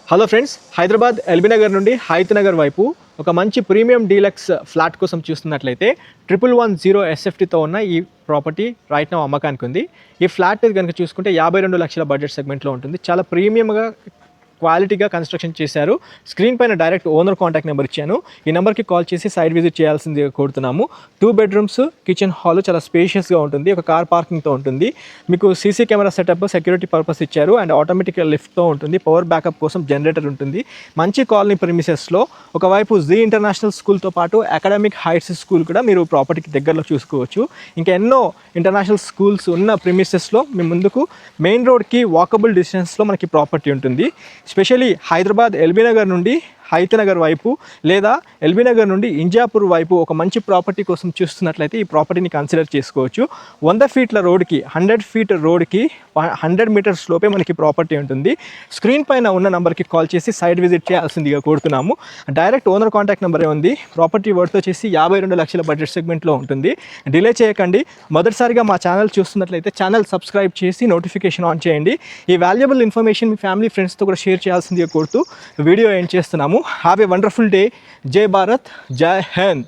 Hello friends, Hyderabad LB Nagar నుండి హైత్ నగర్ వైపు ఒక మంచి ప్రీమియం డీలక్స్ ఫ్లాట్ కోసం చూస్తున్నట్లయితే 1110 SFTతో ఉన్న ఈ ప్రాపర్టీ రైట్ నౌ అమ్మకానికి ఉంది. ఈ ఫ్లాట్ కనుక చూసుకుంటే 52 లక్షల బడ్జెట్ సెగ్మెంట్లో ఉంటుంది. చాలా ప్రీమియంగా క్వాలిటీగా కన్స్ట్రక్షన్ చేశారు. స్క్రీన్ పైన డైరెక్ట్ ఓనర్ కాంటాక్ట్ నెంబర్ ఇచ్చాను. ఈ నెంబర్కి కాల్ చేసి సైట్ విజిట్ చేయాల్సింది కోరుతున్నాము. 2 బెడ్రూమ్స్, కిచెన్ హాల్ చాలా స్పేషియస్గా ఉంటుంది. ఒక కార్ పార్కింగ్తో ఉంటుంది. మీకు CC camera setup security purpose ఇచ్చారు అండ్ ఆటోమేటిక్ లిఫ్ట్తో ఉంటుంది. పవర్ బ్యాకప్ కోసం జనరేటర్ ఉంటుంది. మంచి కాలనీ ప్రిమిసెస్లో ఒకవైపు జీ ఇంటర్నేషనల్ స్కూల్తో పాటు అకాడమిక్ హైట్స్ స్కూల్ కూడా మీరు ప్రాపర్టీకి దగ్గరలో చూసుకోవచ్చు. ఇంకా ఎన్నో ఇంటర్నేషనల్ స్కూల్స్ ఉన్న ప్రిమిసెస్లో మీ ముందుకు మెయిన్ రోడ్కి వాకబుల్ డిస్టెన్స్లో మనకి ప్రాపర్టీ ఉంటుంది. స్పెషల్లీ హైదరాబాద్ ఎల్బీ నగర్ నుండి హైత్ నగర్ వైపు లేదా ఎల్బీ నగర్ నుండి ఇంజాపూర్ వైపు ఒక మంచి ప్రాపర్టీ కోసం చూస్తున్నట్లయితే ఈ ప్రాపర్టీని కన్సిడర్ చేసుకోవచ్చు. 100 ఫీట్ల రోడ్కి 100 ఫీట్ రోడ్కి 100 మీటర్స్ లోపే మనకి ప్రాపర్టీ ఉంటుంది. స్క్రీన్ పైన ఉన్న నెంబర్కి కాల్ చేసి సైట్ విజిట్ చేయాల్సిందిగా కోరుతున్నాము. డైరెక్ట్ ఓనర్ కాంటాక్ట్ నెంబరే ఉంది. ప్రాపర్టీ వర్త్ వచ్చేసి 52 లక్షల బడ్జెట్ సెగ్మెంట్లో ఉంటుంది. డిలే చేయకండి. మొదటిసారిగా మా ఛానల్ చూస్తున్నట్లయితే ఛానల్ సబ్స్క్రైబ్ చేసి నోటిఫికేషన్ ఆన్ చేయండి. ఈ వాల్యుబుల్ ఇన్ఫర్మేషన్ మీ ఫ్యామిలీ ఫ్రెండ్స్తో కూడా షేర్ చేయాల్సిందిగా కోరుతూ వీడియో ఎండ్ చేస్తున్నాము. Have a wonderful day. జై భారత్, జై హింద్.